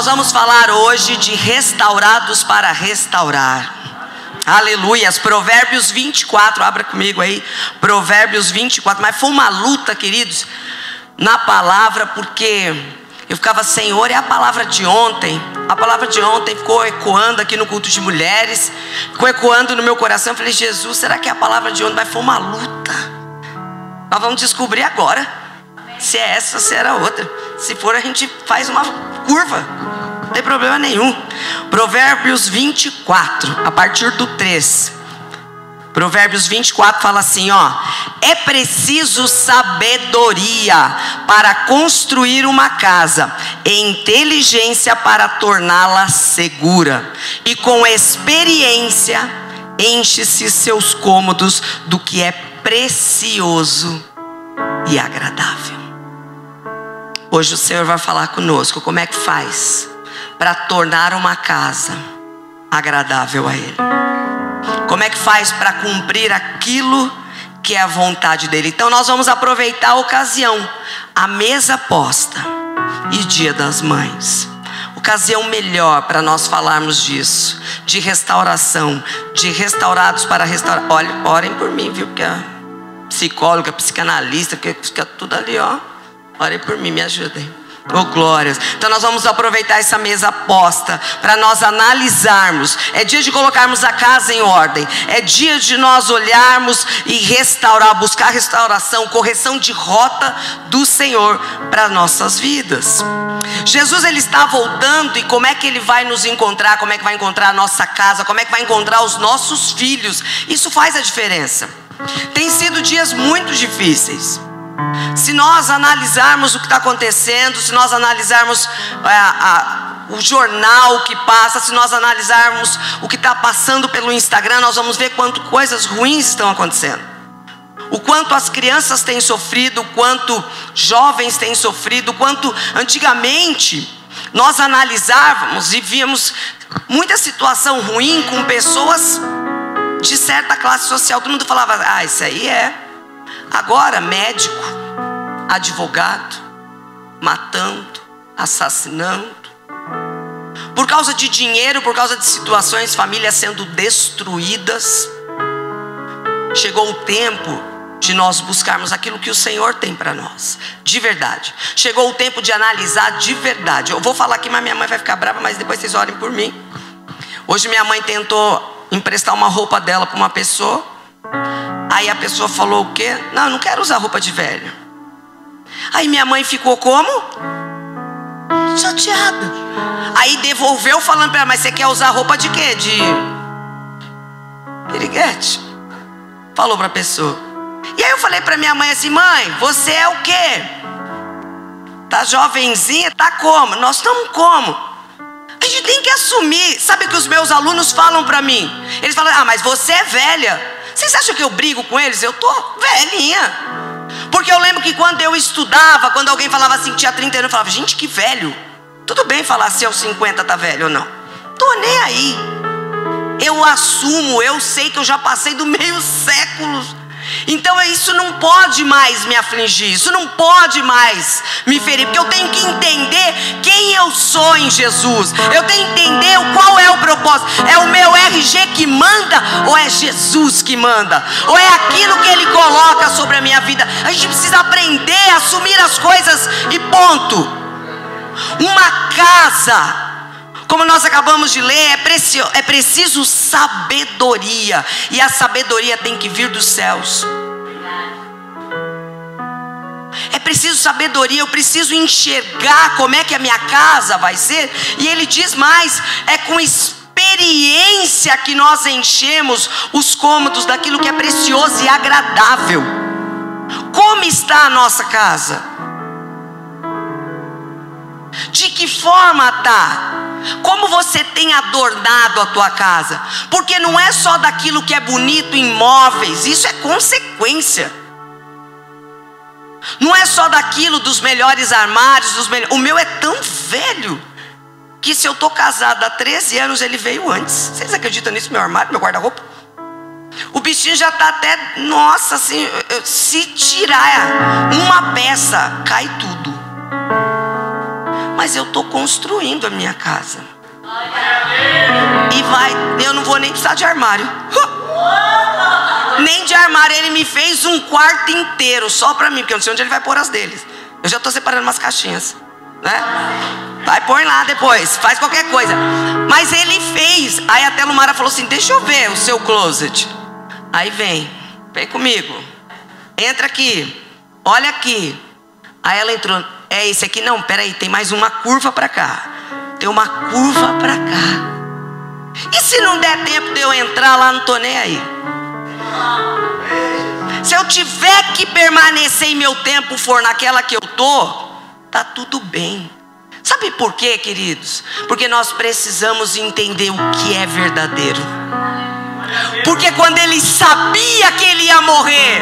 vamos falar hoje de restaurados para restaurar. Aleluias. Provérbios 24, abra comigo aí, Provérbios 24, mas foi uma luta, queridos, na palavra, porque eu ficava, Senhor, é a palavra de ontem. A palavra de ontem ficou ecoando aqui no culto de mulheres, ficou ecoando no meu coração. Eu falei, Jesus, será que é a palavra de ontem? Mas foi uma luta. Nós vamos descobrir agora se é essa ou se era outra. Se for, a gente faz uma curva, não tem problema nenhum. Provérbios 24, a partir do 3. Provérbios 24 fala assim, ó: é preciso sabedoria para construir uma casa, e inteligência para torná-la segura, e com experiência enche-se seus cômodos do que é precioso e agradável. Hoje o Senhor vai falar conosco como é que faz para tornar uma casa agradável a Ele. Como é que faz para cumprir aquilo que é a vontade dEle. Então nós vamos aproveitar a ocasião, a mesa posta e Dia das Mães. Ocasião melhor para nós falarmos disso, de restauração, de restaurados para restaurar. Olha, orem por mim, viu? Porque a psicóloga, psicanalista, porque fica tudo ali, ó. Orem por mim, me ajudem. Oh, glórias. Então nós vamos aproveitar essa mesa posta para nós analisarmos. É dia de colocarmos a casa em ordem. É dia de nós olharmos e restaurar, buscar restauração, correção de rota do Senhor para nossas vidas. Jesus, Ele está voltando, e como é que Ele vai nos encontrar? Como é que vai encontrar a nossa casa? Como é que vai encontrar os nossos filhos? Isso faz a diferença. Tem sido dias muito difíceis. Se nós analisarmos o que está acontecendo, se nós analisarmos o jornal que passa, se nós analisarmos o que está passando pelo Instagram, nós vamos ver quanto coisas ruins estão acontecendo. O quanto as crianças têm sofrido, o quanto jovens têm sofrido, o quanto antigamente nós analisávamos e víamos muita situação ruim com pessoas de certa classe social. Todo mundo falava, ah, isso aí é. Agora, médico, advogado, matando, assassinando, por causa de dinheiro, por causa de situações, famílias sendo destruídas. Chegou o tempo de nós buscarmos aquilo que o Senhor tem para nós, de verdade. Chegou o tempo de analisar de verdade. Eu vou falar aqui, mas minha mãe vai ficar brava, mas depois vocês orem por mim. Hoje minha mãe tentou emprestar uma roupa dela para uma pessoa. Aí a pessoa falou o quê? Não, eu não quero usar roupa de velho. Aí minha mãe ficou como? Chateada. Aí devolveu falando para ela, mas você quer usar roupa de quê? De piriguete. Falou para a pessoa. E aí eu falei para minha mãe assim, mãe, você é o quê? Tá jovenzinha? Tá como? Nós estamos como? A gente tem que assumir. Sabe o que os meus alunos falam para mim? Eles falam, ah, mas você é velha. Vocês acham que eu brigo com eles? Eu tô velhinha. Porque eu lembro que quando eu estudava, quando alguém falava assim que tinha 30 anos, eu falava, gente, que velho. Tudo bem falar se aos 50 tá velho ou não. Tô nem aí. Eu assumo, eu sei que eu já passei do meio século. Então isso não pode mais me afligir, isso não pode mais me ferir, porque eu tenho que entender quem eu sou em Jesus. Eu tenho que entender qual é o propósito. É o meu RG que manda, ou é Jesus que manda? Ou é aquilo que Ele coloca sobre a minha vida? A gente precisa aprender a assumir as coisas e ponto. Uma casa, como nós acabamos de ler, é preciso sabedoria. E a sabedoria tem que vir dos céus. É preciso sabedoria, eu preciso enxergar como é que a minha casa vai ser. E ele diz mais, é com experiência que nós enchemos os cômodos daquilo que é precioso e agradável. Como está a nossa casa? De que forma está? Como você tem adornado a tua casa? Porque não é só daquilo que é bonito em móveis, isso é consequência. Não é só daquilo dos melhores armários, o meu é tão velho que se eu estou casado há 13 anos, ele veio antes. Vocês acreditam nisso? Meu armário, meu guarda-roupa? O bichinho já está até, nossa, assim, se tirar uma peça, cai tudo. mas eu estou construindo a minha casa. E eu não vou nem precisar de armário. Nem de armário. Ele me fez um quarto inteiro só para mim, porque eu não sei onde ele vai pôr as deles. Eu já estou separando umas caixinhas, né? Vai, põe lá depois, faz qualquer coisa. Mas ele fez. Aí até a Lumara falou assim: deixa eu ver o seu closet. Aí vem comigo. Entra aqui, olha aqui. Aí ela entrou. É esse aqui? Não, peraí, tem mais uma curva para cá. Tem uma curva para cá. E se não der tempo de eu entrar lá, não estou nem aí. Se eu tiver que permanecer em meu tempo for naquela que eu estou, tá tudo bem. Sabe por quê, queridos? Porque nós precisamos entender o que é verdadeiro. Porque quando ele sabia que ele ia morrer,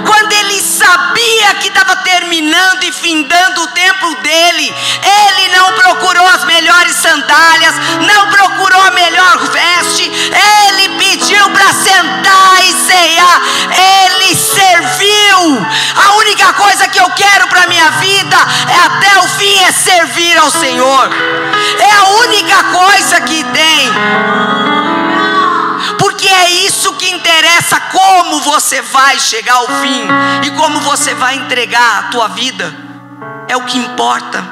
quando ele sabia que estava terminando e findando o tempo dele, ele não procurou as melhores sandálias, não procurou a melhor veste, ele pediu para sentar e ceiar, ele serviu. A única coisa que eu quero para minha vida é até o fim é servir ao Senhor. É a única coisa que tem. Porque é isso que interessa, como você vai chegar ao fim e como você vai entregar a tua vida. É o que importa.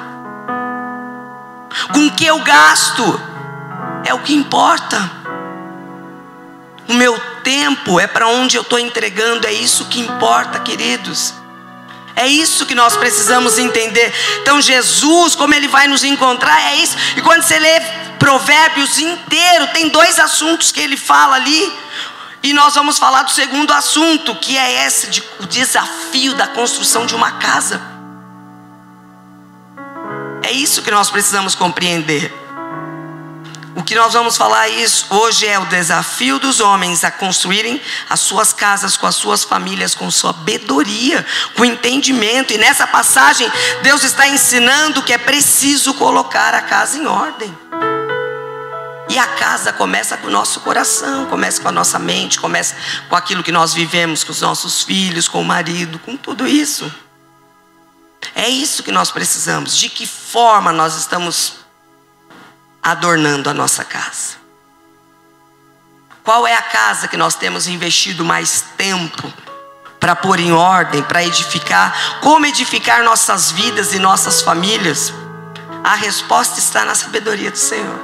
Com o que eu gasto é o que importa. O meu tempo é para onde eu estou entregando, é isso que importa, queridos. É isso que nós precisamos entender. Então Jesus, como ele vai nos encontrar, é isso. E quando você lê Provérbios inteiro, tem 2 assuntos que ele fala ali. E nós vamos falar do segundo assunto, que é esse, o desafio da construção de uma casa. É isso que nós precisamos compreender. O que nós vamos falar hoje é o desafio dos homens a construírem as suas casas com as suas famílias, com sabedoria, com entendimento. E nessa passagem, Deus está ensinando que é preciso colocar a casa em ordem. E a casa começa com o nosso coração, começa com a nossa mente, começa com aquilo que nós vivemos, com os nossos filhos, com o marido, com tudo isso. É isso que nós precisamos. De que forma nós estamos adornando a nossa casa? Qual é a casa que nós temos investido mais tempo para pôr em ordem, para edificar? Como edificar nossas vidas e nossas famílias? A resposta está na sabedoria do Senhor,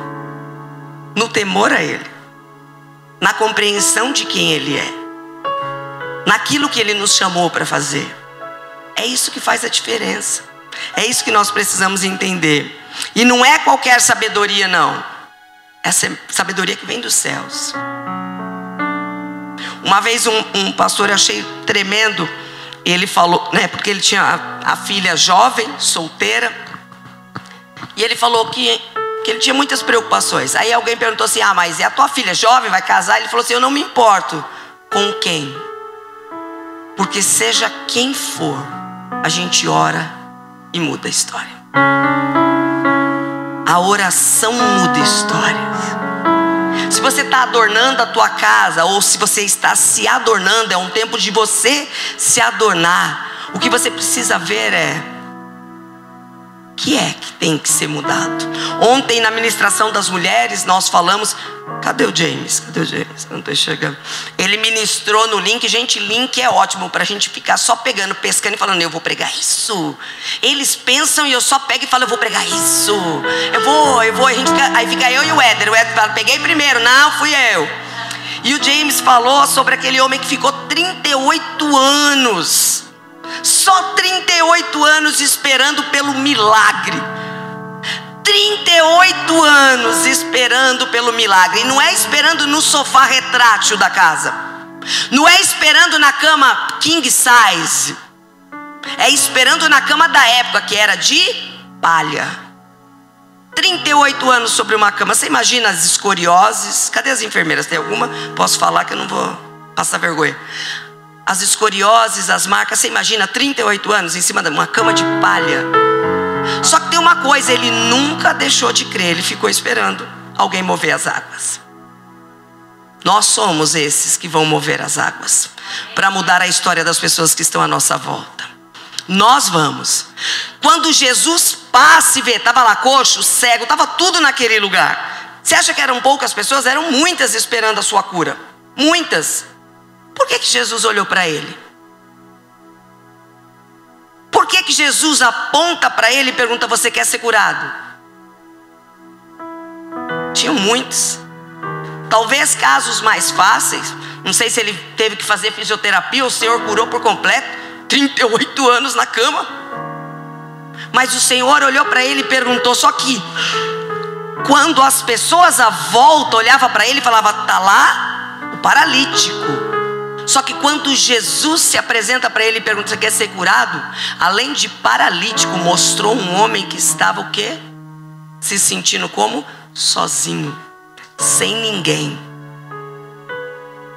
no temor a Ele, na compreensão de quem Ele é, naquilo que Ele nos chamou para fazer. É isso que faz a diferença. É isso que nós precisamos entender. E não é qualquer sabedoria, não. Essa é sabedoria que vem dos céus. Uma vez um pastor, eu achei tremendo. Ele falou, né, porque ele tinha a filha jovem, solteira. E ele falou que ele tinha muitas preocupações. Aí alguém perguntou assim: ah, mas é a tua filha jovem, vai casar? Ele falou assim: eu não me importo com quem. Porque seja quem for, a gente ora e muda a história. A oração muda histórias. Se você está adornando a tua casa, ou se você está se adornando, é um tempo de você se adornar. O que você precisa ver é: o que é que tem que ser mudado? Ontem na ministração das mulheres nós falamos. Cadê o James? Cadê o James? Eu não estou enxergando. Ele ministrou no link. Gente, link é ótimo para a gente ficar só pegando, pescando e falando: eu vou pregar isso. Eles pensam e eu só pego e falo: eu vou pregar isso. Eu vou. A gente fica, aí fica eu e o Éder. O Éder fala: peguei primeiro. Não, fui eu. E o James falou sobre aquele homem que ficou 38 anos. Só 38 anos esperando pelo milagre. 38 anos esperando pelo milagre. E não é esperando no sofá retrátil da casa. Não é esperando na cama king size. É esperando na cama da época, que era de palha. 38 anos sobre uma cama. Você imagina as escorioses? Cadê as enfermeiras? Tem alguma? Posso falar que eu não vou passar vergonha. As escorioses, as marcas. Você imagina 38 anos em cima de uma cama de palha. Só que tem uma coisa: ele nunca deixou de crer. Ele ficou esperando alguém mover as águas. Nós somos esses que vão mover as águas para mudar a história das pessoas que estão à nossa volta. Nós vamos. Quando Jesus passe e vê. Estava lá coxo, cego, estava tudo naquele lugar. Você acha que eram poucas pessoas? Eram muitas esperando a sua cura. Muitas. Por que Jesus olhou para ele? Por que Jesus aponta para ele e pergunta: você quer ser curado? Tinham muitos. Talvez casos mais fáceis. Não sei se ele teve que fazer fisioterapia, o Senhor curou por completo. 38 anos na cama. Mas o Senhor olhou para ele e perguntou. Só que quando as pessoas à volta olhavam para ele e falavam: está lá o paralítico. Só que quando Jesus se apresenta para ele e pergunta: você quer ser curado? Além de paralítico, mostrou um homem que estava o quê? Se sentindo como? Sozinho, sem ninguém.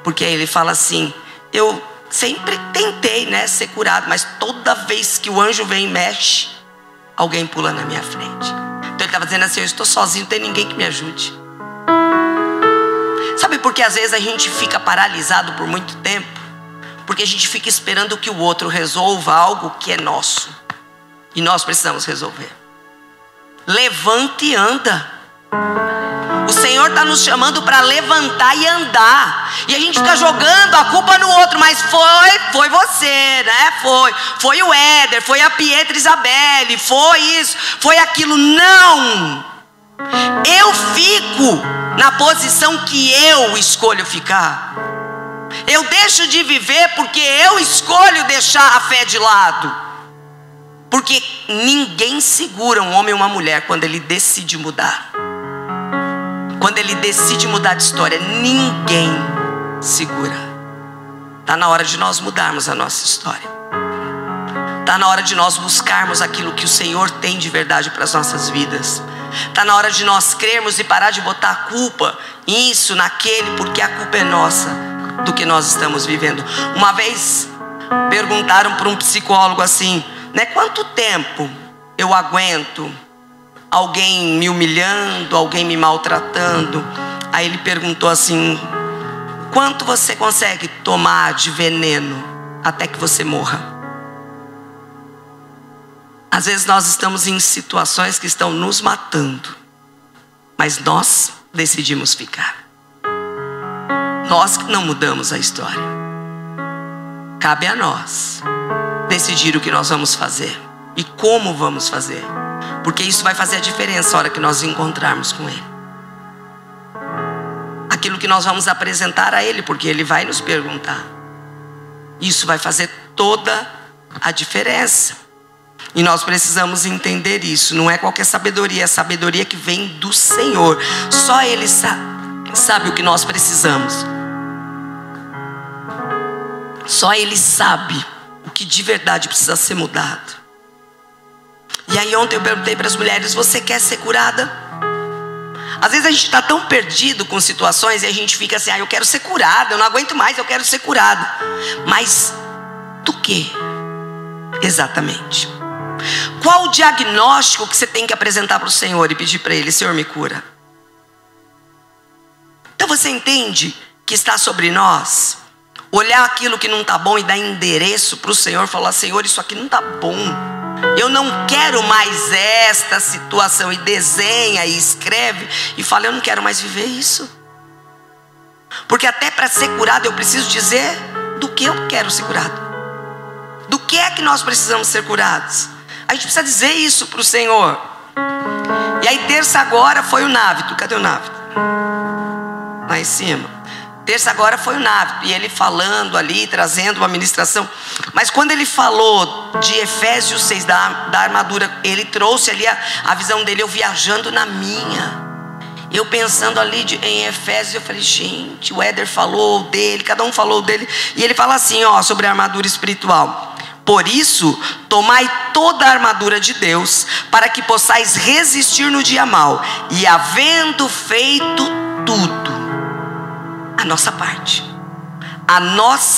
Porque aí ele fala assim: eu sempre tentei, né, ser curado, mas toda vez que o anjo vem e mexe, alguém pula na minha frente. Então ele estava dizendo assim: eu estou sozinho, não tem ninguém que me ajude. Sabe por que às vezes a gente fica paralisado por muito tempo? Porque a gente fica esperando que o outro resolva algo que é nosso, e nós precisamos resolver. Levante e anda. O Senhor está nos chamando para levantar e andar. E a gente fica jogando a culpa no outro. Mas foi você, né? Foi o Éder, foi a Pietra Isabelle, foi isso, foi aquilo. Não! Eu fico na posição que eu escolho ficar. Eu deixo de viver porque eu escolho deixar a fé de lado. Porque ninguém segura um homem ou uma mulher quando ele decide mudar. Quando ele decide mudar de história, ninguém segura. Está na hora de nós mudarmos a nossa história. Está na hora de nós buscarmos aquilo que o Senhor tem de verdade para as nossas vidas. Está na hora de nós crermos e parar de botar a culpa nisso, naquele, porque a culpa é nossa do que nós estamos vivendo. Uma vez perguntaram para um psicólogo assim, né, quanto tempo eu aguento alguém me humilhando, alguém me maltratando? Aí ele perguntou assim: quanto você consegue tomar de veneno até que você morra? Às vezes nós estamos em situações que estão nos matando, mas nós decidimos ficar. Nós que não mudamos a história. Cabe a nós decidir o que nós vamos fazer e como vamos fazer, porque isso vai fazer a diferença na hora que nós encontrarmos com Ele. Aquilo que nós vamos apresentar a Ele, porque Ele vai nos perguntar. Isso vai fazer toda a diferença. E nós precisamos entender isso. Não é qualquer sabedoria, é a sabedoria que vem do Senhor. Só Ele sabe o que nós precisamos. Só Ele sabe o que de verdade precisa ser mudado. E aí ontem eu perguntei para as mulheres: você quer ser curada? Às vezes a gente está tão perdido com situações e a gente fica assim: eu quero ser curada, eu não aguento mais, eu quero ser curada. Mas do que exatamente? Qual o diagnóstico que você tem que apresentar para o Senhor e pedir para Ele: Senhor, me cura? Então você entende que está sobre nós olhar aquilo que não está bom e dar endereço para o Senhor, falar: Senhor, isso aqui não está bom, eu não quero mais esta situação. E desenha e escreve e fala: eu não quero mais viver isso. Porque até para ser curado eu preciso dizer do que eu quero ser curado. Do que é que nós precisamos ser curados? A gente precisa dizer isso para o Senhor. E aí terça agora foi o Návito. Cadê o Návito? Lá em cima. Terça agora foi o Návito. E ele falando ali, trazendo uma ministração. Mas quando ele falou de Efésios 6, da armadura, ele trouxe ali a visão dele, eu viajando na minha. Eu pensando ali em Efésios, eu falei: gente, o Éder falou dele, cada um falou dele. E ele fala assim, sobre a armadura espiritual: por isso, tomai toda a armadura de Deus, para que possais resistir no dia mau, e havendo feito tudo, a nossa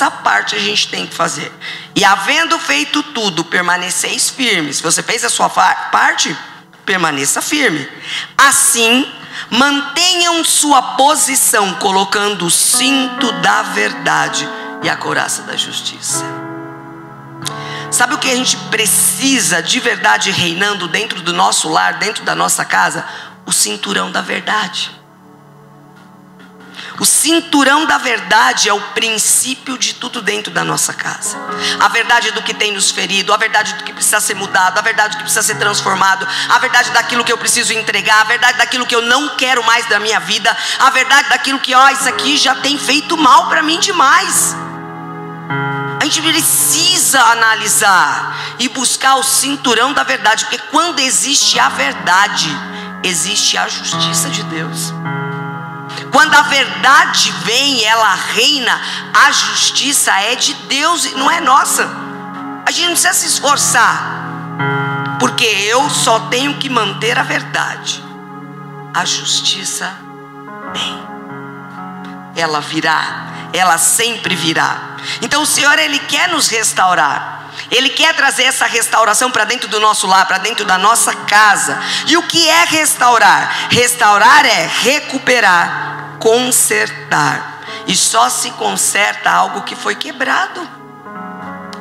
parte a gente tem que fazer. E havendo feito tudo, permaneceis firmes. Se você fez a sua parte, permaneça firme. Assim, mantenham sua posição, colocando o cinto da verdade e a couraça da justiça. Sabe o que a gente precisa de verdade reinando dentro do nosso lar, dentro da nossa casa? O cinturão da verdade. O cinturão da verdade é o princípio de tudo dentro da nossa casa. A verdade do que tem nos ferido, a verdade do que precisa ser mudado, a verdade do que precisa ser transformado, a verdade daquilo que eu preciso entregar, a verdade daquilo que eu não quero mais da minha vida, a verdade daquilo que, isso aqui já tem feito mal para mim demais. A gente precisa analisar e buscar o cinturão da verdade, porque quando existe a verdade, existe a justiça de Deus. Quando a verdade vem, ela reina, a justiça é de Deus e não é nossa. A gente não precisa se esforçar, porque eu só tenho que manter a verdade. A justiça vem, ela virá, ela sempre virá. Então o Senhor, Ele quer nos restaurar. Ele quer trazer essa restauração para dentro do nosso lar, para dentro da nossa casa. E o que é restaurar? Restaurar é recuperar, consertar. E só se conserta algo que foi quebrado.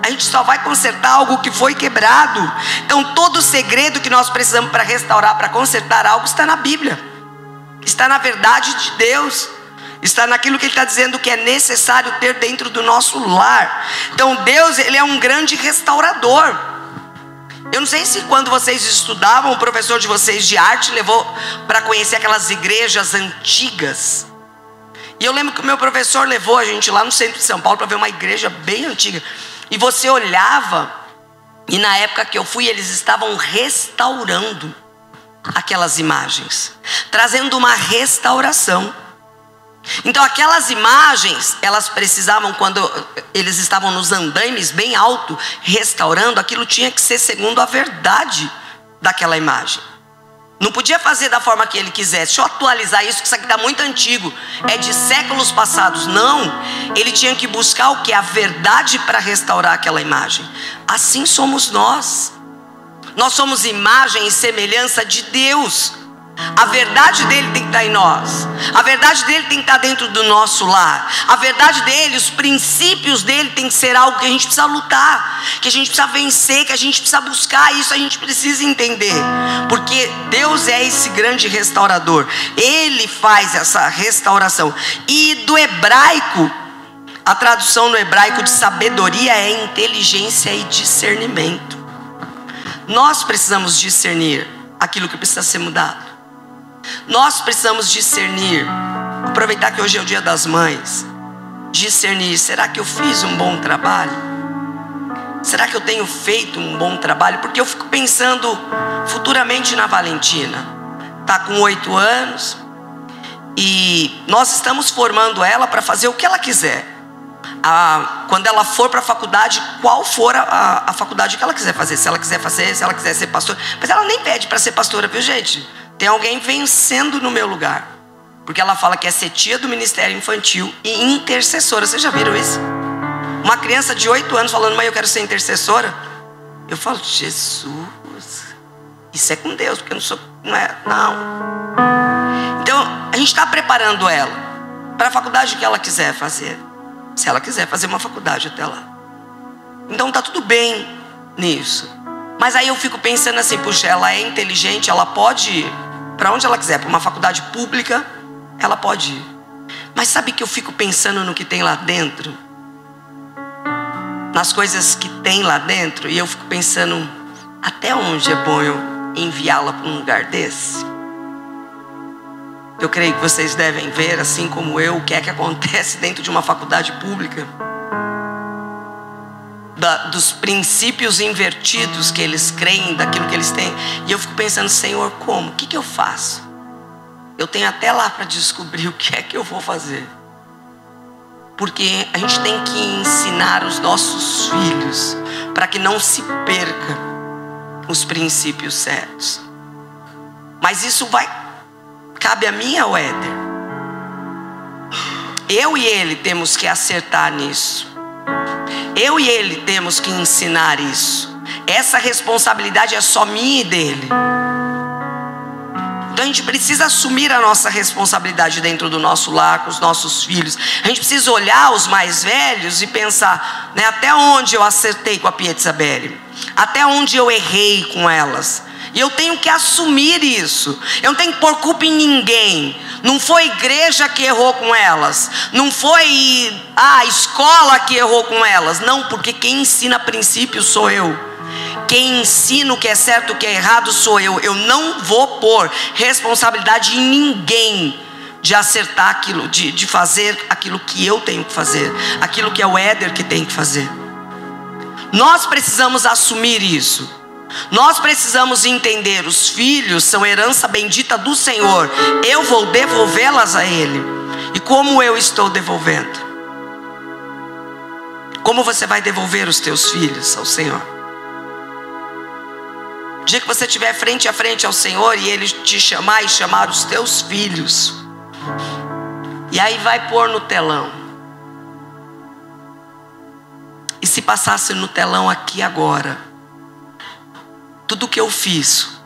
A gente só vai consertar algo que foi quebrado. Então todo o segredo que nós precisamos para restaurar, para consertar algo, está na Bíblia. Está na verdade de Deus. Está naquilo que Ele está dizendo que é necessário ter dentro do nosso lar. Então Deus, Ele é um grande restaurador. Eu não sei se quando vocês estudavam, o professor de vocês de arte levou para conhecer aquelas igrejas antigas. E eu lembro que o meu professor levou a gente lá no centro de São Paulo para ver uma igreja bem antiga. E você olhava, e na época que eu fui, eles estavam restaurando aquelas imagens, trazendo uma restauração. Então aquelas imagens, elas precisavam, quando eles estavam nos andaimes bem alto, restaurando, aquilo tinha que ser segundo a verdade daquela imagem. Não podia fazer da forma que ele quisesse. Deixa eu atualizar isso, que isso aqui está muito antigo, é de séculos passados. Não, ele tinha que buscar o que? A verdade para restaurar aquela imagem. Assim somos nós. Nós somos imagem e semelhança de Deus. A verdade dele tem que estar em nós. A verdade dele tem que estar dentro do nosso lar. A verdade dele, os princípios dele tem que ser algo que a gente precisa lutar, que a gente precisa vencer, que a gente precisa buscar. Isso a gente precisa entender, porque Deus é esse grande restaurador. Ele faz essa restauração. E do hebraico, a tradução no hebraico de sabedoria é inteligência e discernimento. Nós precisamos discernir aquilo que precisa ser mudado. Nós precisamos discernir, aproveitar que hoje é o Dia das Mães, discernir, será que eu fiz um bom trabalho? Será que eu tenho feito um bom trabalho? Porque eu fico pensando futuramente na Valentina. Está com 8 anos e nós estamos formando ela para fazer o que ela quiser. Quando ela for para a faculdade, qual for a faculdade que ela quiser fazer. Se ela quiser fazer, se ela quiser ser pastora. Mas ela nem pede para ser pastora, viu, gente? Tem alguém vencendo no meu lugar, porque ela fala que é ser tia do ministério infantil e intercessora. Vocês já viram isso? Uma criança de 8 anos falando, mãe, eu quero ser intercessora. Eu falo, Jesus, isso é com Deus, porque eu não sou, não. Então a gente está preparando ela para a faculdade que ela quiser fazer, se ela quiser fazer uma faculdade até lá. Então está tudo bem nisso. Mas aí eu fico pensando assim, puxa, ela é inteligente, ela pode ir para onde ela quiser, para uma faculdade pública, ela pode ir. Mas sabe que eu fico pensando no que tem lá dentro? Nas coisas que tem lá dentro, e eu fico pensando, até onde é bom eu enviá-la para um lugar desse? Eu creio que vocês devem ver, assim como eu, o que é que acontece dentro de uma faculdade pública. Dos princípios invertidos que eles creem, daquilo que eles têm. E eu fico pensando, Senhor, como? O que eu faço? Eu tenho até lá para descobrir o que é que eu vou fazer. Porque a gente tem que ensinar os nossos filhos para que não se perca os princípios certos. Mas isso cabe a mim e ao Éder. Eu e ele temos que acertar nisso. Eu e ele temos que ensinar isso. Essa responsabilidade é só minha e dele. Então a gente precisa assumir a nossa responsabilidade dentro do nosso lar, com os nossos filhos. A gente precisa olhar os mais velhos e pensar, né, até onde eu acertei com a Pia e Isabelle, até onde eu errei com elas. E eu tenho que assumir isso. Eu não tenho que pôr culpa em ninguém. Não foi a igreja que errou com elas. Não foi a escola que errou com elas. Não, porque quem ensina princípios sou eu. Quem ensina o que é certo e o que é errado sou eu. Eu não vou pôr responsabilidade em ninguém de acertar aquilo, de fazer aquilo que eu tenho que fazer, aquilo que é o Éder que tem que fazer. Nós precisamos assumir isso. Nós precisamos entender, os filhos são herança bendita do Senhor. Eu vou devolvê-las a Ele. E como eu estou devolvendo? Como você vai devolver os teus filhos ao Senhor? O dia que você estiver frente a frente ao Senhor e Ele te chamar e chamar os teus filhos, e aí vai pôr no telão. E se passasse no telão aqui agora, tudo o que eu fiz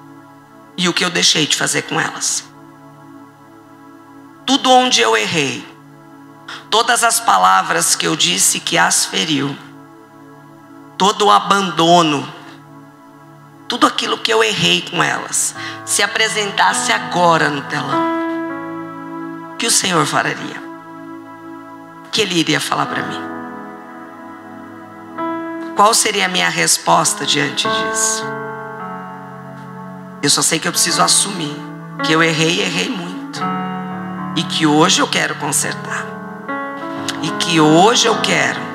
e o que eu deixei de fazer com elas, tudo onde eu errei, todas as palavras que eu disse que as feriu, todo o abandono, tudo aquilo que eu errei com elas, se apresentasse agora no telão, o que o Senhor faria? O que Ele iria falar para mim? Qual seria a minha resposta diante disso? Eu só sei que eu preciso assumir que eu errei muito, e que hoje eu quero consertar, e que hoje eu quero,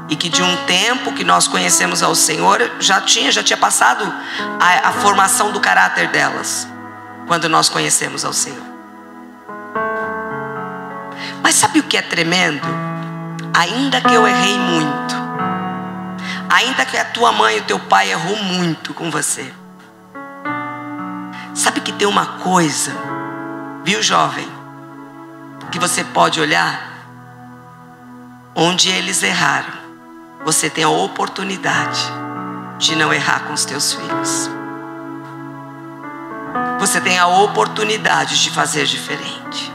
e que de um tempo que nós conhecemos ao Senhor, já tinha passado a formação do caráter delas, quando nós conhecemos ao Senhor. Mas sabe o que é tremendo? Ainda que eu errei muito, ainda que a tua mãe e o teu pai errou muito com você, sabe que tem uma coisa, viu, jovem, que você pode olhar? Onde eles erraram, você tem a oportunidade de não errar com os teus filhos. Você tem a oportunidade de fazer diferente.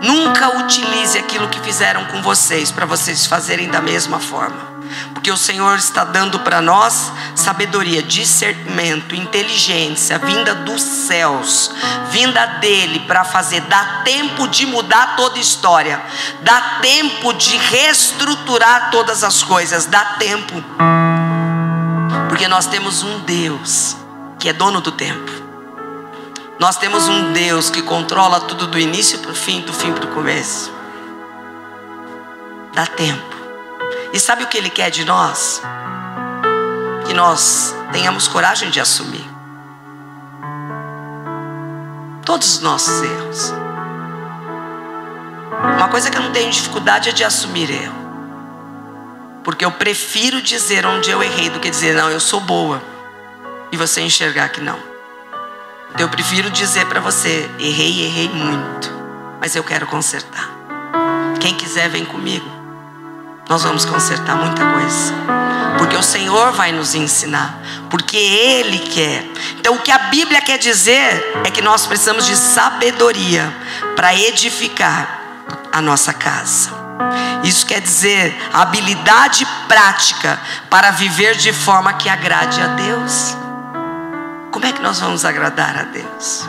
Nunca utilize aquilo que fizeram com vocês para vocês fazerem da mesma forma. Porque o Senhor está dando para nós sabedoria, discernimento, inteligência, vinda dos céus, vinda dele para fazer. Dá tempo de mudar toda a história, dá tempo de reestruturar todas as coisas, dá tempo. Porque nós temos um Deus que é dono do tempo. Nós temos um Deus que controla tudo do início para o fim, do fim para o começo. Dá tempo. E sabe o que Ele quer de nós? Que nós tenhamos coragem de assumir todos os nossos erros. Uma coisa que eu não tenho dificuldade é de assumir erro, porque eu prefiro dizer onde eu errei do que dizer, não, eu sou boa, e você enxergar que não. Então eu prefiro dizer para você, errei muito, mas eu quero consertar. Quem quiser vem comigo. Nós vamos consertar muita coisa, porque o Senhor vai nos ensinar, porque Ele quer. Então o que a Bíblia quer dizer é que nós precisamos de sabedoria para edificar a nossa casa. Isso quer dizer habilidade prática para viver de forma que agrade a Deus. Como é que nós vamos agradar a Deus?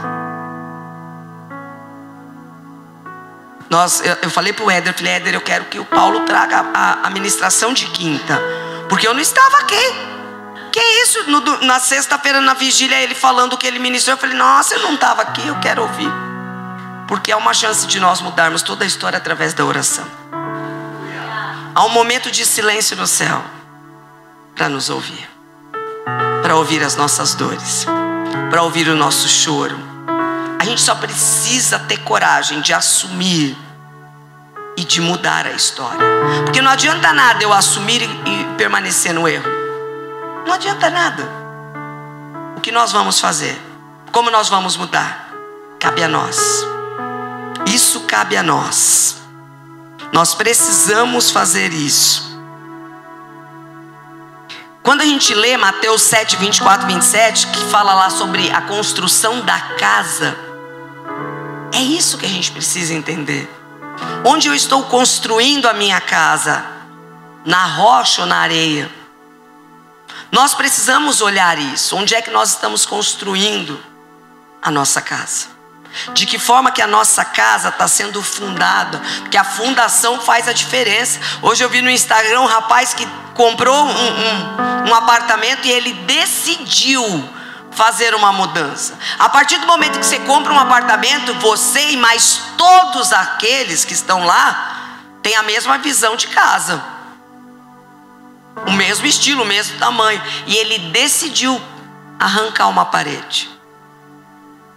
Eu falei para o Éder, Éder, eu quero que o Paulo traga a ministração de quinta, porque eu não estava aqui. Que isso? Na sexta-feira, na vigília, ele falando o que ele ministrou, eu falei, nossa, eu não estava aqui, eu quero ouvir. Porque é uma chance de nós mudarmos toda a história através da oração. Há um momento de silêncio no céu para nos ouvir, para ouvir as nossas dores, para ouvir o nosso choro. A gente só precisa ter coragem de assumir e de mudar a história. Porque não adianta nada eu assumir e permanecer no erro. Não adianta nada. O que nós vamos fazer? Como nós vamos mudar? Cabe a nós. Isso cabe a nós. Nós precisamos fazer isso. Quando a gente lê Mateus 7, 24, 27, que fala lá sobre a construção da casa, É isso que a gente precisa entender. Onde eu estou construindo a minha casa? Na rocha ou na areia? Nós precisamos olhar isso. Onde é que nós estamos construindo a nossa casa? De que forma que a nossa casa está sendo fundada? Porque a fundação faz a diferença. Hoje eu vi no Instagram um rapaz que comprou um apartamento e ele decidiu fazer uma mudança. A partir do momento que você compra um apartamento, você e mais todos aqueles que estão lá têm a mesma visão de casa, o mesmo estilo, o mesmo tamanho. E ele decidiu arrancar uma parede.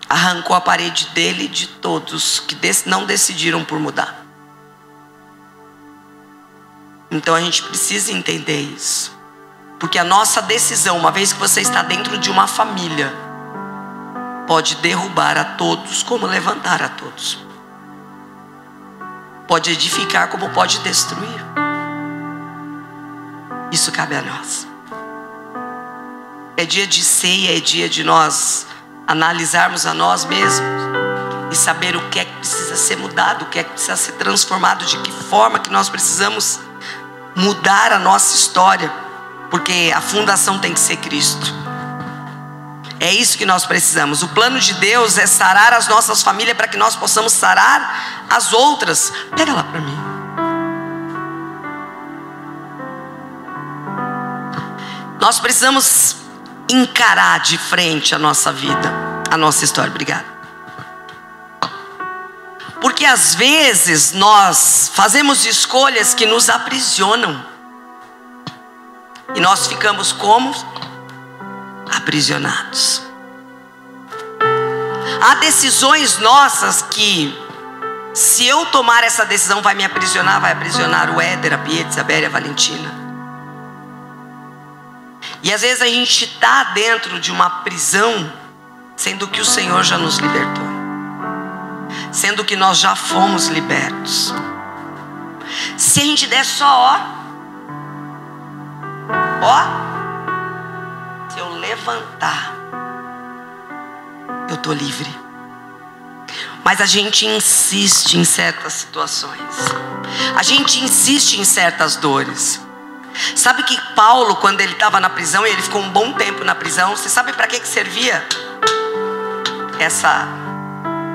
Arrancou a parede dele e de todos que não decidiram por mudar. Então a gente precisa entender isso. Porque a nossa decisão, uma vez que você está dentro de uma família, pode derrubar a todos como levantar a todos. Pode edificar como pode destruir. Isso cabe a nós. É dia de ceia, é dia de nós analisarmos a nós mesmos e saber o que é que precisa ser mudado, o que é que precisa ser transformado, de que forma que nós precisamos mudar a nossa história, porque a fundação tem que ser Cristo. É isso que nós precisamos. O plano de Deus é sarar as nossas famílias para que nós possamos sarar as outras. Pega lá para mim. Nós precisamos encarar de frente a nossa vida, a nossa história. Obrigado. Porque às vezes nós fazemos escolhas que nos aprisionam. E nós ficamos como? Aprisionados. Há decisões nossas que, se eu tomar essa decisão, vai me aprisionar, vai aprisionar o Éder, a Pietra, a Isabel e a Valentina. E às vezes a gente está dentro de uma prisão, sendo que o Senhor já nos libertou, sendo que nós já fomos libertos. Se a gente der só se eu levantar, eu estou livre. Mas a gente insiste em certas situações, a gente insiste em certas dores. Sabe que Paulo, quando ele estava na prisão, e ele ficou um bom tempo na prisão, você sabe para que servia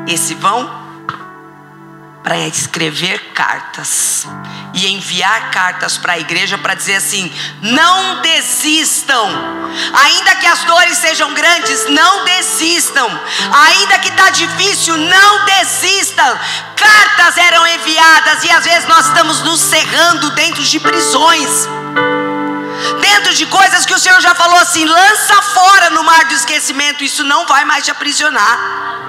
esse vão? Para escrever cartas e enviar cartas para a igreja para dizer assim: não desistam, ainda que as dores sejam grandes, não desistam, ainda que está difícil, não desistam. Cartas eram enviadas, e às vezes nós estamos nos cerrando dentro de prisões, dentro de coisas que o Senhor já falou assim: lança fora no mar do esquecimento, isso não vai mais te aprisionar.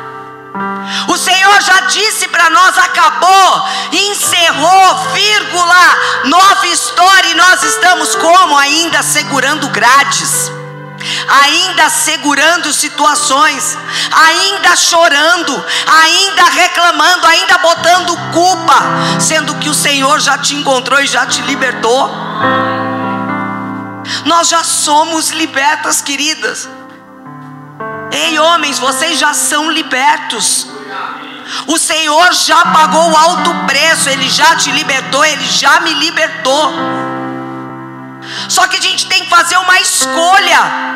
O Senhor já disse para nós: acabou, encerrou, vírgula, nova história. E nós estamos como? Ainda segurando grades, ainda segurando situações, ainda chorando, ainda reclamando, ainda botando culpa, sendo que o Senhor já te encontrou e já te libertou. Nós já somos libertas, queridas. Ei, homens, vocês já são libertos. O Senhor já pagou o alto preço, Ele já te libertou, Ele já me libertou. Só que a gente tem que fazer uma escolha.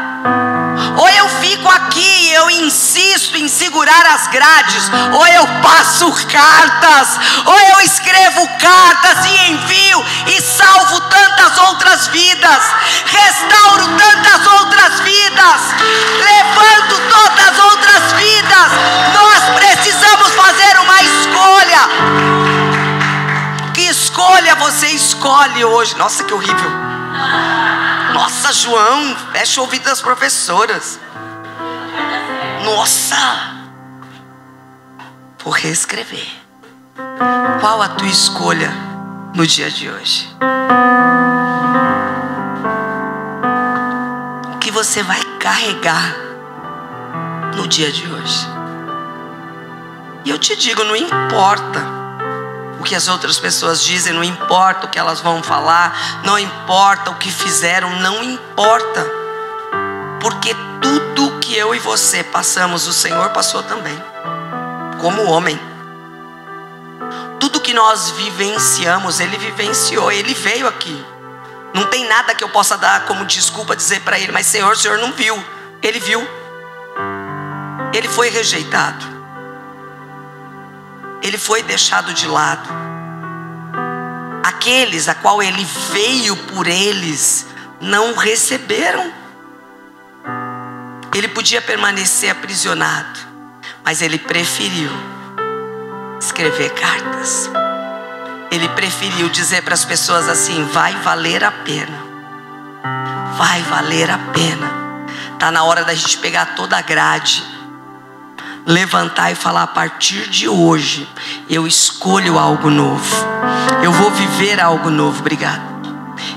Ou eu fico aqui e eu insisto em segurar as grades, ou eu passo cartas, ou eu escrevo cartas e envio e salvo tantas outras vidas, restauro tantas outras vidas, levanto todas as outras vidas. Nós precisamos fazer uma escolha. Que escolha você escolhe hoje? Nossa, que horrível. Nossa, João, fecha o ouvido das professoras. Nossa, vou reescrever. Qual a tua escolha no dia de hoje? O que você vai carregar no dia de hoje? E eu te digo, não importa o que as outras pessoas dizem, não importa o que elas vão falar, não importa o que fizeram, não importa, porque tudo que eu e você passamos, o Senhor passou também. como homem. Tudo que nós vivenciamos, ele vivenciou, ele veio aqui. Não tem nada que eu possa dar como desculpa dizer para ele, mas Senhor, o Senhor não viu. Ele viu. Ele foi rejeitado. Ele foi deixado de lado. Aqueles a qual ele veio por eles, não o receberam. Ele podia permanecer aprisionado, mas ele preferiu escrever cartas. Ele preferiu dizer para as pessoas assim: vai valer a pena. Vai valer a pena. Está na hora da gente pegar toda a grade, levantar e falar: a partir de hoje eu escolho algo novo. Eu vou viver algo novo. Obrigado.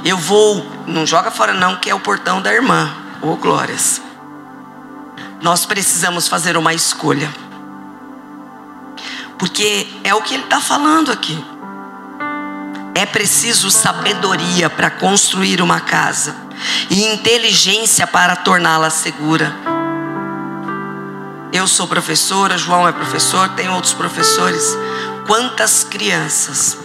Eu vou, não joga fora não, que é o portão da irmã. Oh, glórias. Nós precisamos fazer uma escolha, porque é o que ele está falando aqui. É preciso sabedoria para construir uma casa e inteligência para torná-la segura. Eu sou professora, João é professor, tem outros professores. Quantas crianças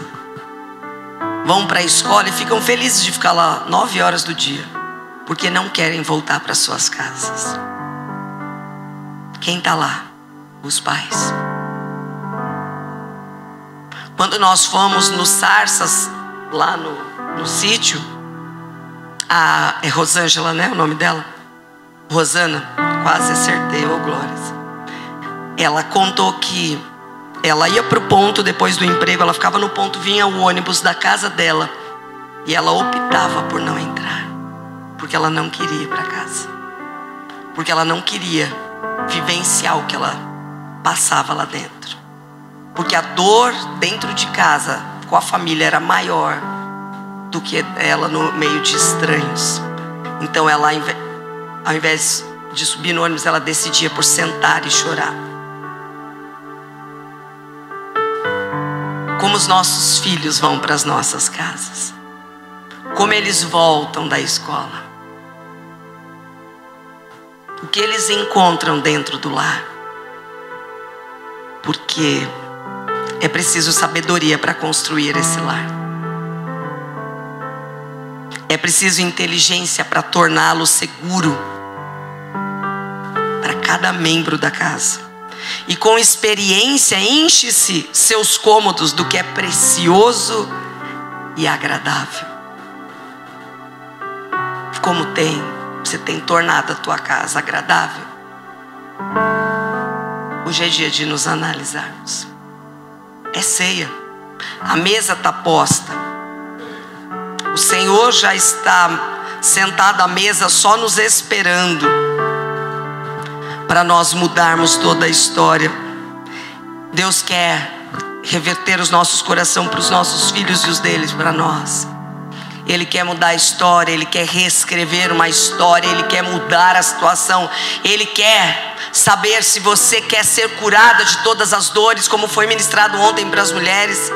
vão para a escola e ficam felizes de ficar lá 9 horas do dia, porque não querem voltar para suas casas. Quem está lá? Os pais. Quando nós fomos no Sarsas, lá no sítio, é Rosângela, né, o nome dela? Rosana, quase acertei, ô glórias. Ela contou que ela ia para o ponto depois do emprego, ela ficava no ponto, vinha o ônibus da casa dela, e ela optava por não entrar, porque ela não queria ir para casa, porque ela não queria vivenciar o que ela passava lá dentro, porque a dor dentro de casa com a família era maior do que ela no meio de estranhos. Então ela, ao invés de subir no ônibus, ela decidia por sentar e chorar. Como os nossos filhos vão para as nossas casas, como eles voltam da escola, o que eles encontram dentro do lar. Porque é preciso sabedoria para construir esse lar. É preciso inteligência para torná-lo seguro para cada membro da casa. E com experiência enche-se seus cômodos do que é precioso e agradável. Como você tem tornado a tua casa agradável? Hoje é dia de nos analisarmos. É ceia. A mesa está posta. O Senhor já está sentado à mesa só nos esperando para nós mudarmos toda a história. Deus quer reverter os nossos corações para os nossos filhos e os deles para nós. Ele quer mudar a história, Ele quer reescrever uma história, Ele quer mudar a situação. Ele quer saber se você quer ser curada de todas as dores, como foi ministrado ontem para as mulheres.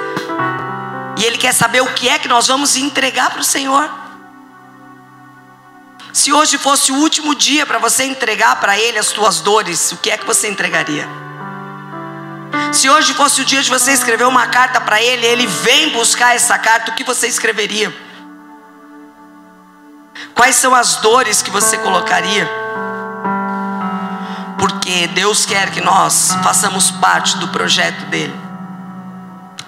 E Ele quer saber o que é que nós vamos entregar para o Senhor. Se hoje fosse o último dia para você entregar para Ele as suas dores, o que é que você entregaria? Se hoje fosse o dia de você escrever uma carta para Ele, Ele vem buscar essa carta, o que você escreveria? Quais são as dores que você colocaria? Porque Deus quer que nós façamos parte do projeto dele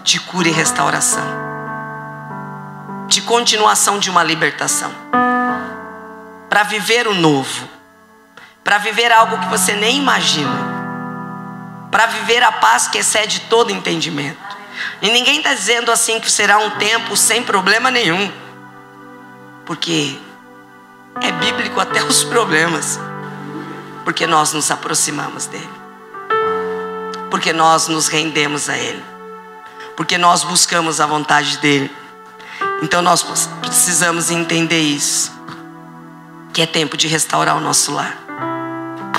de cura e restauração, de continuação de uma libertação, para viver o novo, para viver algo que você nem imagina, para viver a paz que excede todo entendimento. E ninguém está dizendo assim que será um tempo sem problema nenhum, porque é bíblico até os problemas, porque nós nos aproximamos dele, porque nós nos rendemos a ele, porque nós buscamos a vontade dele. Então nós precisamos entender isso, que é tempo de restaurar o nosso lar,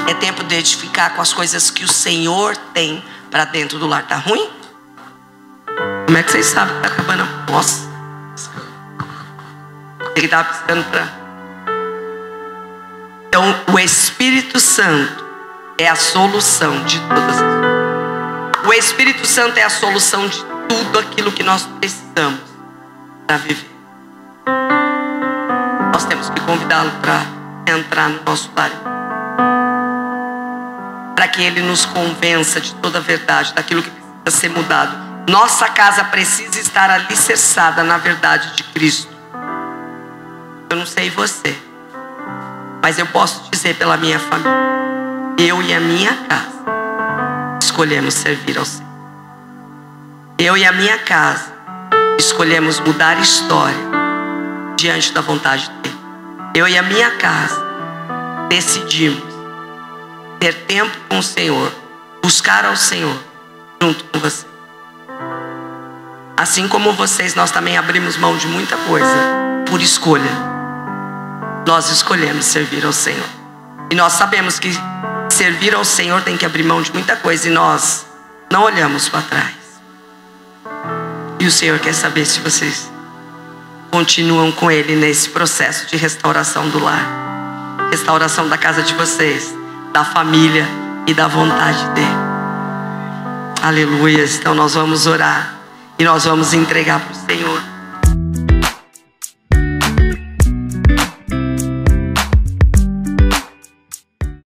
é tempo de edificar com as coisas que o Senhor tem para dentro do lar. Tá ruim? Como é que vocês sabem que está acabando? Nossa, ele estava precisando para... Então o Espírito Santo é a solução de todas as coisas. O Espírito Santo é a solução de tudo aquilo que nós precisamos para viver. Nós temos que convidá-lo para entrar no nosso lar, para que Ele nos convença de toda a verdade, daquilo que precisa ser mudado. Nossa casa precisa estar alicerçada na verdade de Cristo. Eu não sei você, mas eu posso dizer pela minha família: eu e a minha casa escolhemos servir ao Senhor. Eu e a minha casa escolhemos mudar a história diante da vontade dEle. Eu e a minha casa decidimos ter tempo com o Senhor, buscar ao Senhor junto com você. Assim como vocês, nós também abrimos mão de muita coisa por escolha. Nós escolhemos servir ao Senhor. E nós sabemos que servir ao Senhor tem que abrir mão de muita coisa, e nós não olhamos para trás. E o Senhor quer saber se vocês continuam com Ele nesse processo de restauração do lar, restauração da casa de vocês, da família e da vontade dEle. Aleluia. Então nós vamos orar e nós vamos entregar para o Senhor.